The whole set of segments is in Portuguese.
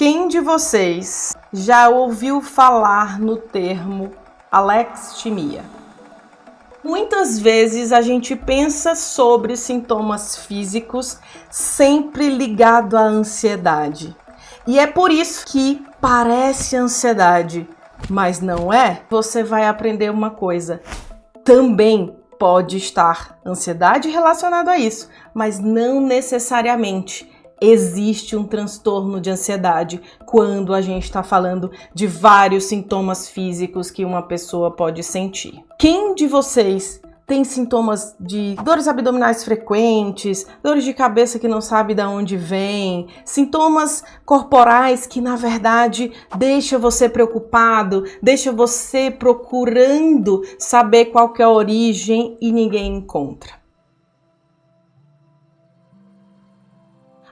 Quem de vocês já ouviu falar no termo alexithymia? Muitas vezes a gente pensa sobre sintomas físicos sempre ligado à ansiedade. E é por isso que parece ansiedade, mas não é. Você vai aprender uma coisa. Também pode estar ansiedade relacionada a isso, mas não necessariamente. Existe um transtorno de ansiedade quando a gente está falando de vários sintomas físicos que uma pessoa pode sentir. Quem de vocês tem sintomas de dores abdominais frequentes, dores de cabeça que não sabe de onde vem, sintomas corporais que na verdade deixa você preocupado, deixa você procurando saber qual que é a origem e ninguém encontra?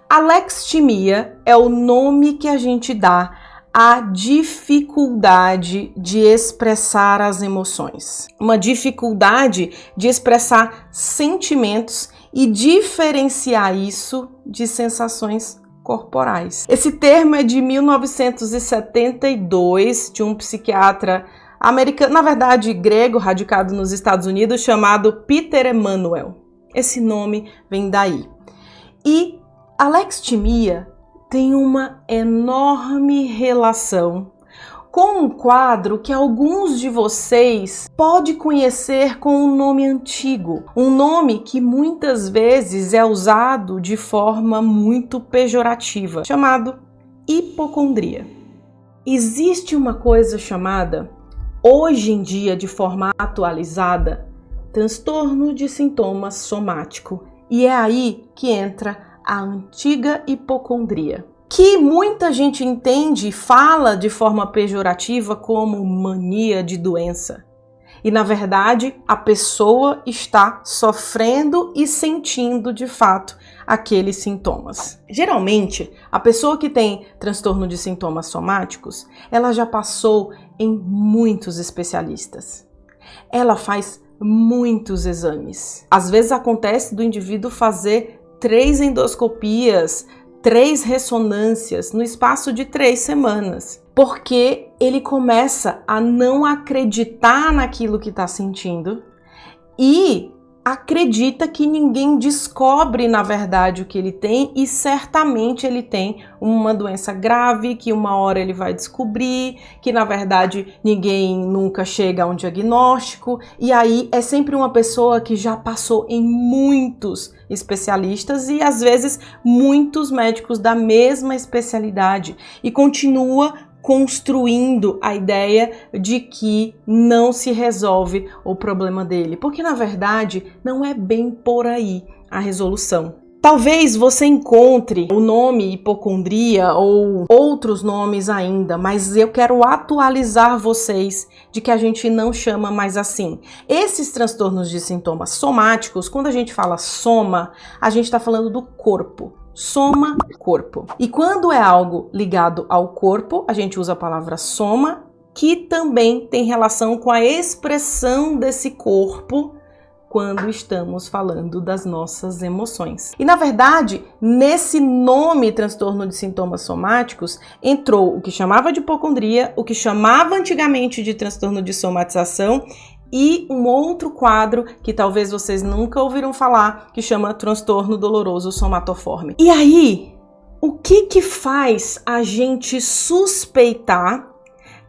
Alexithymia é o nome que a gente dá à dificuldade de expressar as emoções. Uma dificuldade de expressar sentimentos e diferenciar isso de sensações corporais. Esse termo é de 1972, de um psiquiatra americano, na verdade grego, radicado nos Estados Unidos, chamado Peter Emanuel. Esse nome vem daí. E alexithymia tem uma enorme relação com um quadro que alguns de vocês podem conhecer com um nome antigo, um nome que muitas vezes é usado de forma muito pejorativa, chamado hipocondria. Existe uma coisa chamada, hoje em dia de forma atualizada, transtorno de sintoma somático, e é aí que entra a antiga hipocondria, que muita gente entende e fala de forma pejorativa como mania de doença. E na verdade, a pessoa está sofrendo e sentindo de fato aqueles sintomas. Geralmente, a pessoa que tem transtorno de sintomas somáticos, ela já passou em muitos especialistas. Ela faz muitos exames. Às vezes acontece do indivíduo fazer 3 endoscopias, 3 ressonâncias no espaço de 3 semanas, porque ele começa a não acreditar naquilo que está sentindo e acredita que ninguém descobre na verdade o que ele tem, e certamente ele tem uma doença grave que uma hora ele vai descobrir, que na verdade ninguém nunca chega a um diagnóstico, e aí é sempre uma pessoa que já passou em muitos especialistas e às vezes muitos médicos da mesma especialidade e continua construindo a ideia de que não se resolve o problema dele, porque na verdade não é bem por aí a resolução. Talvez você encontre o nome hipocondria ou outros nomes ainda, mas eu quero atualizar vocês de que a gente não chama mais assim. Esses transtornos de sintomas somáticos, quando a gente fala soma, a gente está falando do corpo. Soma, corpo. E quando é algo ligado ao corpo, a gente usa a palavra soma, que também tem relação com a expressão desse corpo quando estamos falando das nossas emoções. E na verdade, nesse nome transtorno de sintomas somáticos, entrou o que chamava de hipocondria, o que chamava antigamente de transtorno de somatização, e um outro quadro que talvez vocês nunca ouviram falar, que chama transtorno doloroso somatoforme. E aí, o que faz a gente suspeitar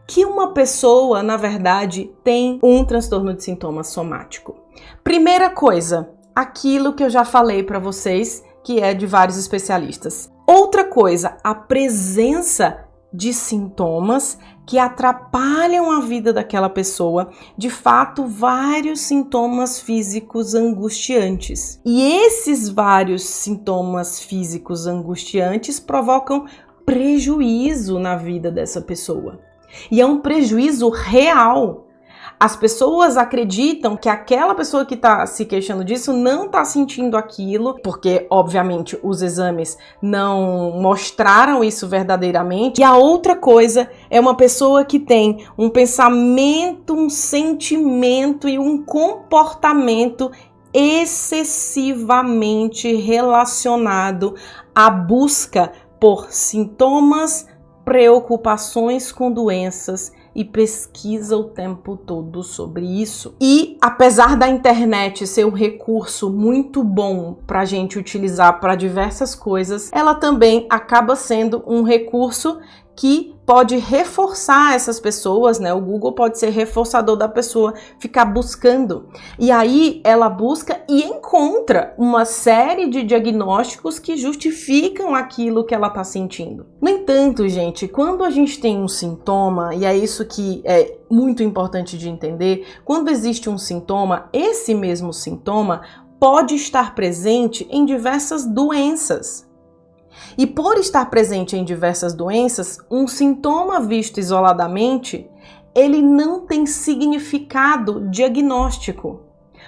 que uma pessoa, na verdade, tem um transtorno de sintoma somático? Primeira coisa, aquilo que eu já falei para vocês, que é de vários especialistas. Outra coisa, a presença de sintomas que atrapalham a vida daquela pessoa, de fato, vários sintomas físicos angustiantes. E esses vários sintomas físicos angustiantes provocam prejuízo na vida dessa pessoa. E é um prejuízo real. As pessoas acreditam que aquela pessoa que está se queixando disso não está sentindo aquilo, porque, obviamente, os exames não mostraram isso verdadeiramente. E a outra coisa é uma pessoa que tem um pensamento, um sentimento e um comportamento excessivamente relacionado à busca por sintomas preocupações com doenças e pesquisa o tempo todo sobre isso. E apesar da internet ser um recurso muito bom para a gente utilizar para diversas coisas, ela também acaba sendo um recurso que pode reforçar essas pessoas, né? O Google pode ser reforçador da pessoa ficar buscando. E aí ela busca e encontra uma série de diagnósticos que justificam aquilo que ela está sentindo. No entanto, gente, quando a gente tem um sintoma, e é isso que é muito importante de entender, quando existe um sintoma, esse mesmo sintoma pode estar presente em diversas doenças. E por estar presente em diversas doenças, um sintoma visto isoladamente, ele não tem significado diagnóstico.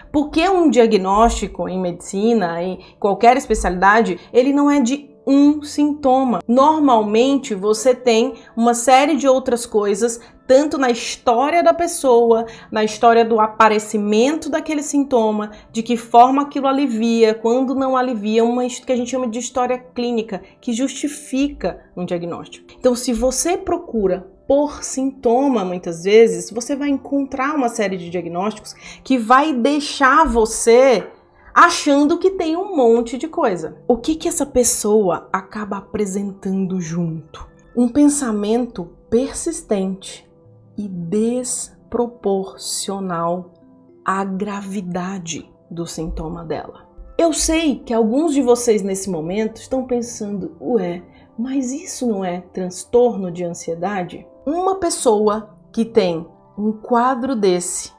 Porque um diagnóstico em medicina, em qualquer especialidade, ele não é de um sintoma. Normalmente você tem uma série de outras coisas, tanto na história da pessoa, na história do aparecimento daquele sintoma, de que forma aquilo alivia, quando não alivia, uma que a gente chama de história clínica, que justifica um diagnóstico. Então, se você procura por sintoma, muitas vezes, você vai encontrar uma série de diagnósticos que vai deixar você achando que tem um monte de coisa. O que essa pessoa acaba apresentando junto? Um pensamento persistente e desproporcional à gravidade do sintoma dela. Eu sei que alguns de vocês nesse momento estão pensando, ué, mas isso não é transtorno de ansiedade? Uma pessoa que tem um quadro desse,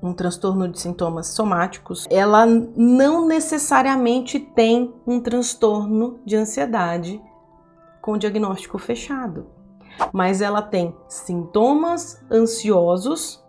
um transtorno de sintomas somáticos, ela não necessariamente tem um transtorno de ansiedade com diagnóstico fechado, mas ela tem sintomas ansiosos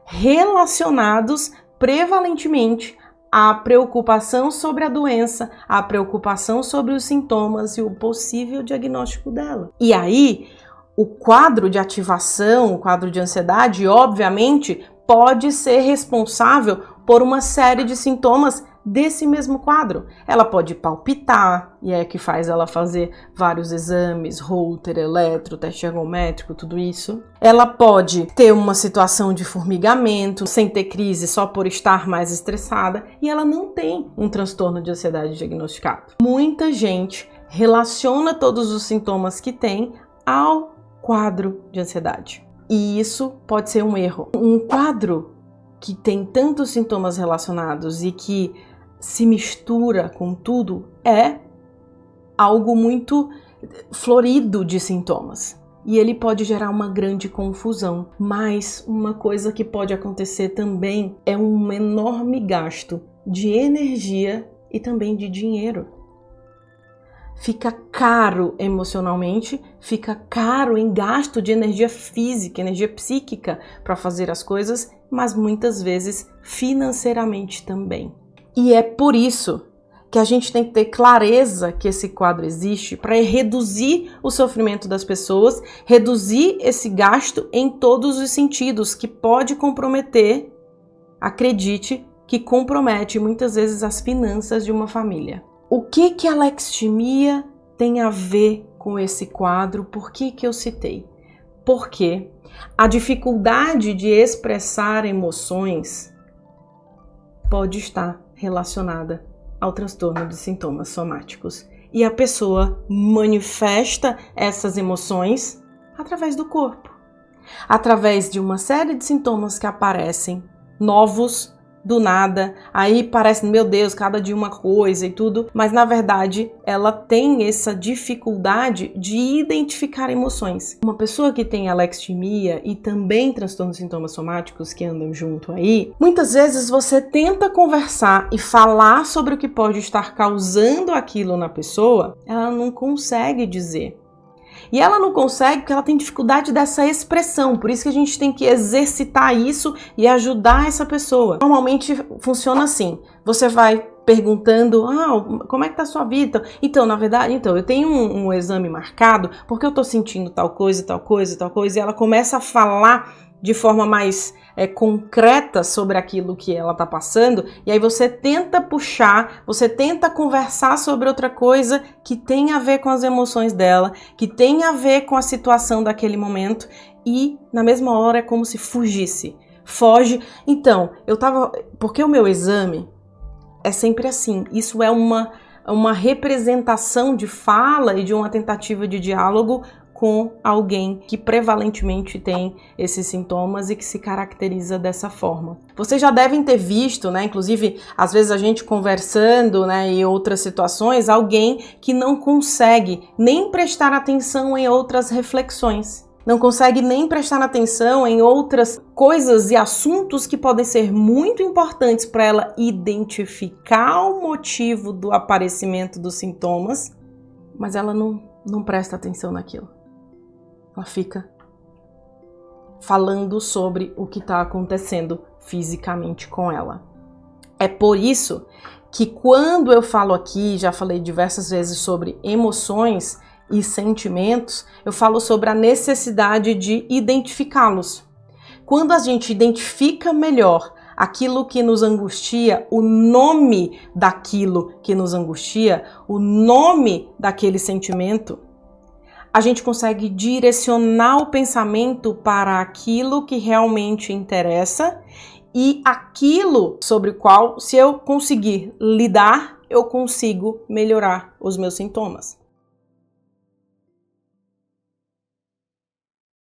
relacionados prevalentemente à preocupação sobre a doença, à preocupação sobre os sintomas e o possível diagnóstico dela. E aí, o quadro de ativação, o quadro de ansiedade, obviamente, pode ser responsável por uma série de sintomas desse mesmo quadro. Ela pode palpitar, e é que faz ela fazer vários exames, Holter, eletro, teste ergométrico, tudo isso. Ela pode ter uma situação de formigamento, sem ter crise, só por estar mais estressada, e ela não tem um transtorno de ansiedade diagnosticado. Muita gente relaciona todos os sintomas que tem ao quadro de ansiedade. E isso pode ser um erro. Um quadro que tem tantos sintomas relacionados e que se mistura com tudo é algo muito florido de sintomas. E ele pode gerar uma grande confusão. Mas uma coisa que pode acontecer também é um enorme gasto de energia e também de dinheiro. Fica caro emocionalmente, fica caro em gasto de energia física, energia psíquica para fazer as coisas, mas muitas vezes financeiramente também. E é por isso que a gente tem que ter clareza que esse quadro existe para reduzir o sofrimento das pessoas, reduzir esse gasto em todos os sentidos, que pode comprometer, acredite, que compromete muitas vezes as finanças de uma família. O que a alexithymia tem a ver com esse quadro? Por que eu citei? Porque a dificuldade de expressar emoções pode estar relacionada ao transtorno de sintomas somáticos. E a pessoa manifesta essas emoções através do corpo, através de uma série de sintomas que aparecem novos, do nada, aí parece, meu Deus, cada dia uma coisa e tudo, mas na verdade ela tem essa dificuldade de identificar emoções. Uma pessoa que tem alexithymia e também transtorno de sintomas somáticos que andam junto aí, muitas vezes você tenta conversar e falar sobre o que pode estar causando aquilo na pessoa, ela não consegue dizer. E ela não consegue porque ela tem dificuldade dessa expressão, por isso que a gente tem que exercitar isso e ajudar essa pessoa. Normalmente funciona assim, você vai perguntando, como é que tá a sua vida? Então, na verdade, eu tenho um exame marcado porque eu tô sentindo tal coisa, tal coisa, tal coisa, e ela começa a falar de forma mais concreta sobre aquilo que ela está passando, e aí você tenta puxar, você tenta conversar sobre outra coisa que tem a ver com as emoções dela, que tem a ver com a situação daquele momento, e na mesma hora é como se fugisse. Foge. Então, porque o meu exame é sempre assim, isso é uma representação de fala e de uma tentativa de diálogo com alguém que prevalentemente tem esses sintomas e que se caracteriza dessa forma. Vocês já devem ter visto, né, inclusive às vezes a gente conversando, né, em outras situações, alguém que não consegue nem prestar atenção em outras reflexões. Não consegue nem prestar atenção em outras coisas e assuntos que podem ser muito importantes para ela identificar o motivo do aparecimento dos sintomas, mas ela não presta atenção naquilo. Ela fica falando sobre o que está acontecendo fisicamente com ela. É por isso que quando eu falo aqui, já falei diversas vezes sobre emoções e sentimentos, eu falo sobre a necessidade de identificá-los. Quando a gente identifica melhor aquilo que nos angustia, o nome daquilo que nos angustia, o nome daquele sentimento, a gente consegue direcionar o pensamento para aquilo que realmente interessa e aquilo sobre o qual, se eu conseguir lidar, eu consigo melhorar os meus sintomas.